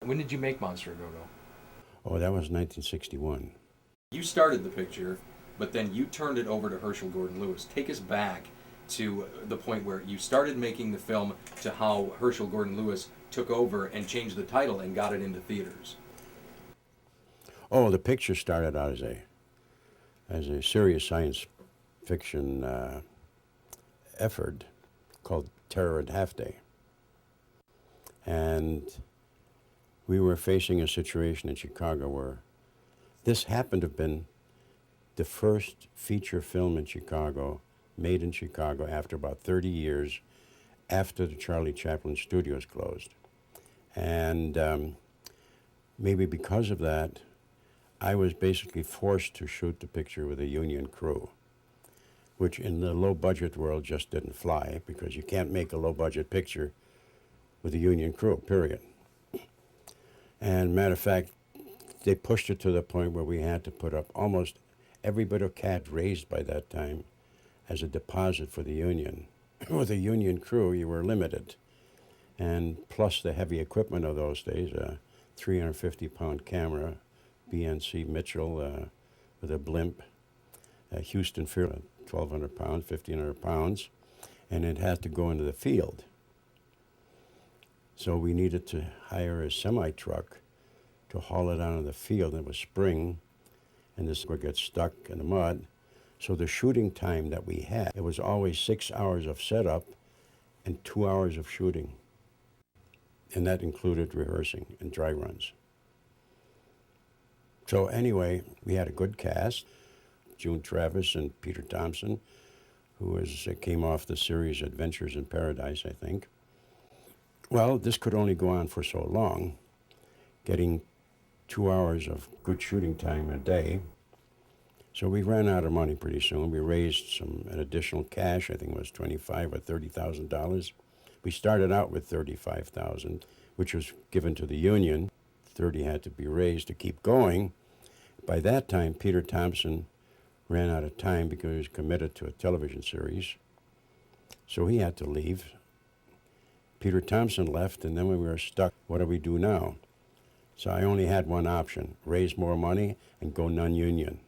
When did you make Monster Go-Go? Oh, that was 1961. You started the picture, but then you turned it over to Herschel Gordon Lewis. Take us back to the point where you started making the film to how Herschel Gordon Lewis took over and changed the title and got it into theaters. Oh, the picture started out as a serious science fiction effort called Terror at Half Day. And we were facing a situation in Chicago where this happened to have been the first feature film in Chicago, made in Chicago after about 30 years after the Charlie Chaplin studios closed. And maybe because of that, I was basically forced to shoot the picture with a union crew, which in the low-budget world just didn't fly, because you can't make a low-budget picture with a union crew, period. And matter of fact, they pushed it to the point where we had to put up almost every bit of cash raised by that time as a deposit for the union. With a union crew, you were limited. And plus the heavy equipment of those days, a 350-pound camera, BNC Mitchell with a blimp, a Houston Fear, 1,200 pounds, 1,500 pounds, and it had to go into the field. So we needed to hire a semi-truck to haul it out of the field. It was spring, and this would get stuck in the mud. So the shooting time that we had, it was always 6 hours of setup and 2 hours of shooting. And that included rehearsing and dry runs. So anyway, we had a good cast. June Travis and Peter Thompson, who came off the series Adventures in Paradise, I think. Well, this could only go on for so long, getting 2 hours of good shooting time a day. So we ran out of money pretty soon. We raised an additional cash. I think it was $25,000 or $30,000. We started out with $35,000, which was given to the union. 30 had to be raised to keep going. By that time, Peter Thompson ran out of time because he was committed to a television series. So he had to leave. Peter Thompson left, and then we were stuck. What do we do now? So I only had one option: raise more money and go non-union.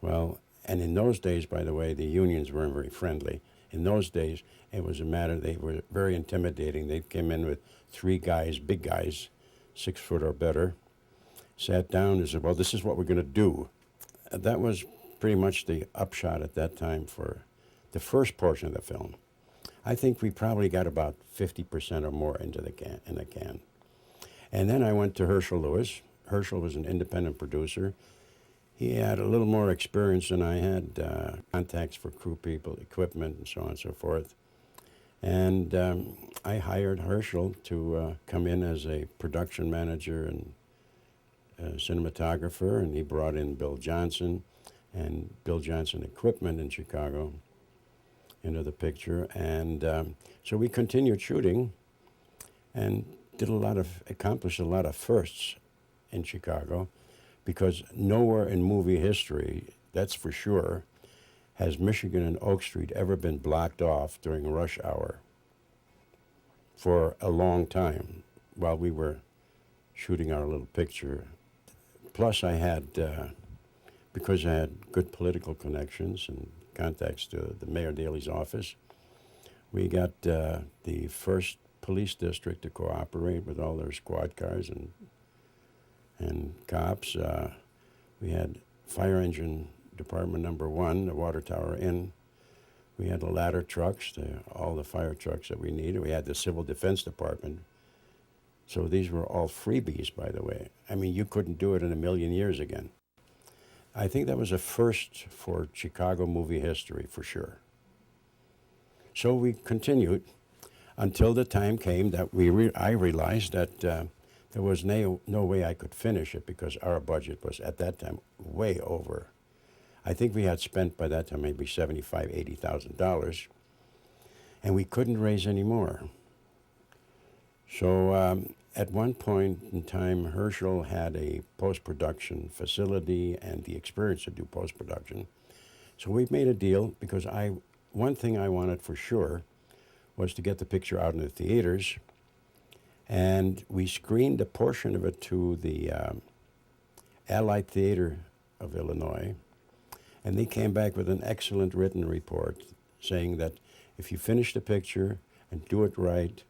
Well, and in those days, by the way, the unions weren't very friendly. In those days, it was a matter, they were very intimidating. They came in with 3 guys, big guys, 6 foot or better, sat down and said, well, this is what we're going to do. That was pretty much the upshot at that time for the first portion of the film. I think we probably got about 50% or more into the can. And then I went to Herschel Lewis. Herschel was an independent producer. He had a little more experience than I had, contacts for crew people, equipment, and so on and so forth. And I hired Herschel to come in as a production manager and cinematographer, and he brought in Bill Johnson and Bill Johnson Equipment in Chicago into the picture. And so we continued shooting and accomplished a lot of firsts in Chicago, because nowhere in movie history, that's for sure, has Michigan and Oak Street ever been blocked off during rush hour for a long time while we were shooting our little picture. Plus I had, because I had good political connections and contacts to the Mayor Daley's office, we got the first police district to cooperate with all their squad cars and cops. We had fire engine department number 1, the water tower in. We had the ladder trucks, all the fire trucks that we needed. We had the civil defense department. So these were all freebies, by the way. I mean, you couldn't do it in a million years again. I think that was a first for Chicago movie history, for sure. So we continued until the time came that I realized that there was no way I could finish it, because our budget was at that time way over. I think we had spent by that time maybe $75,000, $80,000, and we couldn't raise any more. So at one point in time, Herschel had a post-production facility and the experience to do post-production. So we made a deal, because one thing I wanted for sure was to get the picture out in the theaters, And we screened a portion of it to the Allied Theater of Illinois, and they came back with an excellent written report saying that if you finish the picture and do it right,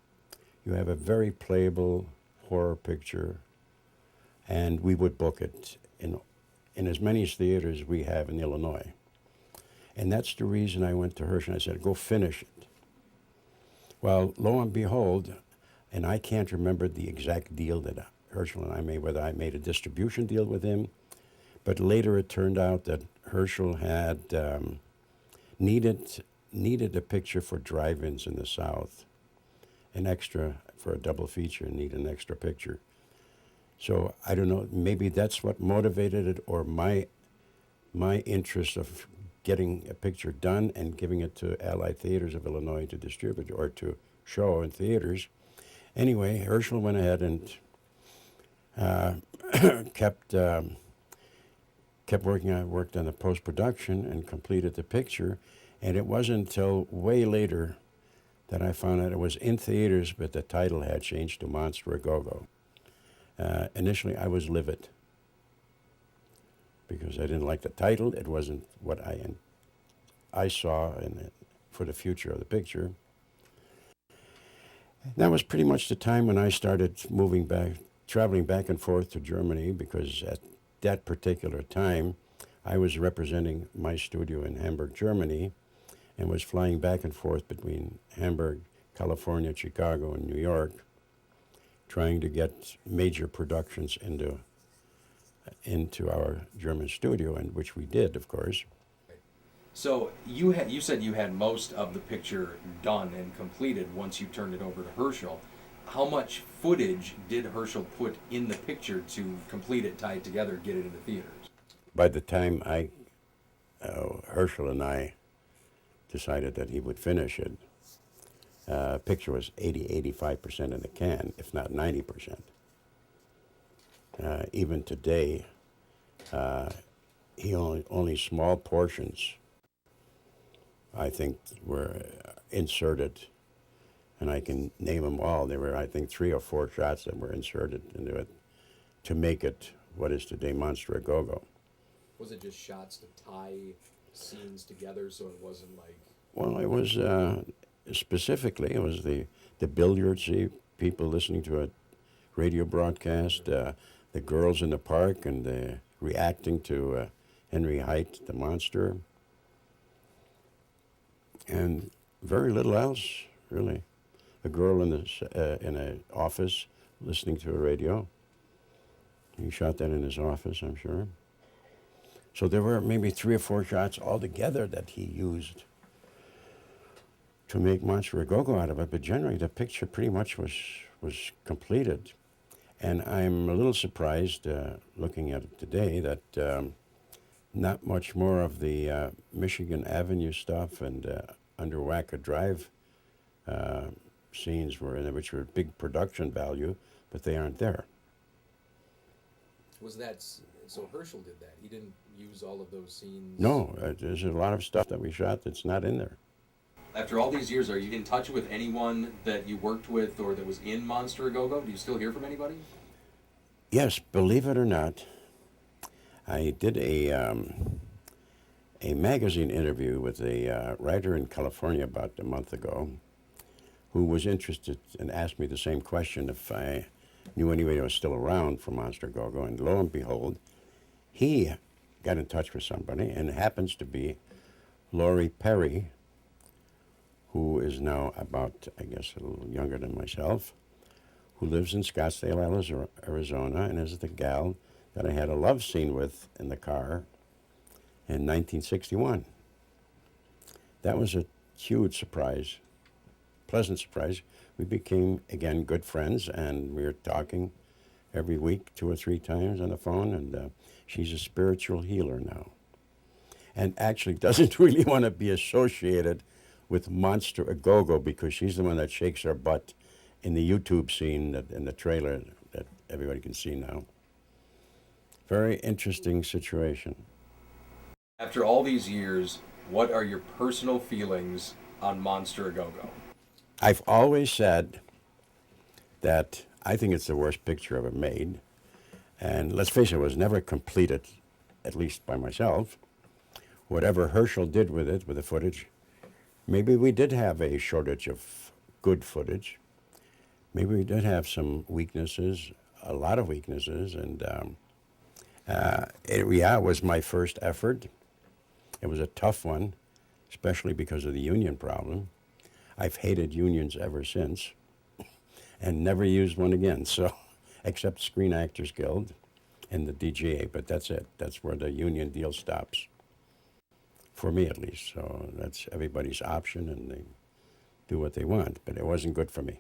you have a very playable horror picture, and we would book it in as many theaters we have in Illinois. And that's the reason I went to Herschel and I said, go finish it. Well, lo and behold, and I can't remember the exact deal that Herschel and I made, whether I made a distribution deal with him, but later it turned out that Herschel had needed a picture for drive-ins in the South, an extra for a double feature, needed an extra picture. So I don't know, maybe that's what motivated it, or my interest of getting a picture done and giving it to Allied Theaters of Illinois to distribute or to show in theaters. Anyway, Herschel went ahead and kept working. I worked on the post-production and completed the picture, and it wasn't until way later that I found out it was in theaters, but the title had changed to Monster A Go-Go. Initially, I was livid because I didn't like the title. It wasn't what I saw for the future of the picture. That was pretty much the time when I started traveling back and forth to Germany, because at that particular time, I was representing my studio in Hamburg, Germany, and was flying back and forth between Hamburg, California, Chicago, and New York, trying to get major productions into our German studio, and which we did, of course. So you said you had most of the picture done and completed once you turned it over to Herschel. How much footage did Herschel put in the picture to complete it, tie it together, get it into theaters? By the time Herschel and I decided that he would finish it, picture was 85% in the can, if not 90%. Even today, he only small portions, I think, were inserted, and I can name them all. There were, I think, 3 or 4 shots that were inserted into it to make it what is today Monster A Go-Go. Was it just shots to tie scenes together so it wasn't like... Well, it was, specifically, it was the billiards, people listening to a radio broadcast, the girls in the park and reacting to Henry Height, the monster, and very little else, really. A girl in an office listening to a radio. He shot that in his office, I'm sure. So there were maybe 3 or 4 shots altogether that he used to make Monster A Go-Go out of it, but generally the picture pretty much was completed. And I'm a little surprised, looking at it today, that not much more of the Michigan Avenue stuff and under Wacker Drive scenes were in it, which were big production value, but they aren't there. Was that... So Herschel did that? He didn't use all of those scenes? No, there's a lot of stuff that we shot that's not in there. After all these years, are you in touch with anyone that you worked with or that was in Monster A Go-Go? Do you still hear from anybody? Yes, believe it or not, I did a magazine interview with a writer in California about a month ago who was interested and asked me the same question if I knew anybody that was still around for Monster A Go-Go, and lo and behold, he got in touch with somebody, and it happens to be Laurie Perry, who is now about, I guess, a little younger than myself, who lives in Scottsdale, Arizona, and is the gal that I had a love scene with in the car in 1961. That was a huge surprise, pleasant surprise. We became, again, good friends, and we were talking every week 2 or 3 times on the phone, and she's a spiritual healer now. And actually doesn't really want to be associated with Monster A Go-Go because she's the one that shakes her butt in the YouTube scene, in the trailer that everybody can see now. Very interesting situation. After all these years, what are your personal feelings on Monster A Go-Go? I've always said that I think it's the worst picture ever made. And let's face it, it was never completed, at least by myself. Whatever Herschel did with it, with the footage, maybe we did have a shortage of good footage. Maybe we did have some weaknesses, a lot of weaknesses, and it was my first effort. It was a tough one, especially because of the union problem. I've hated unions ever since and never used one again, so except Screen Actors Guild and the DGA, but that's it. That's where the union deal stops, for me at least. So that's everybody's option, and they do what they want, but it wasn't good for me.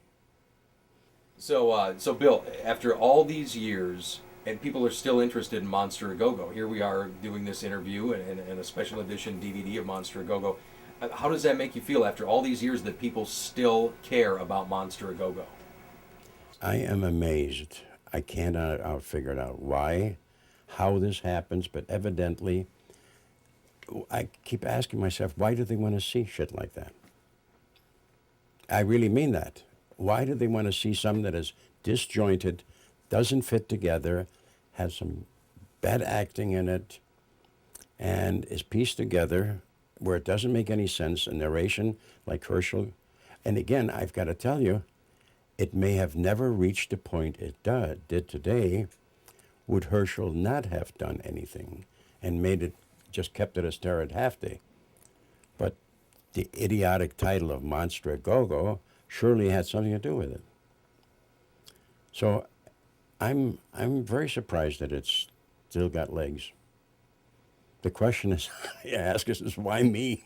So Bill, after all these years, and people are still interested in Monster A Go-Go. Here we are doing this interview and a special edition DVD of Monster A Go-Go. How does that make you feel after all these years that people still care about Monster A Go-Go? I am amazed. I cannot figure it out why, how this happens, but evidently, I keep asking myself, why do they want to see shit like that? I really mean that. Why do they want to see something that is disjointed, doesn't fit together, has some bad acting in it, and is pieced together where it doesn't make any sense, a narration like Herschel. And again, I've got to tell you, it may have never reached the point it did today, would Herschel not have done anything and made it, just kept it a star at half day. But the idiotic title of Monster A Go-Go surely had something to do with it. So I'm very surprised that it's still got legs. The question is, I ask is why me?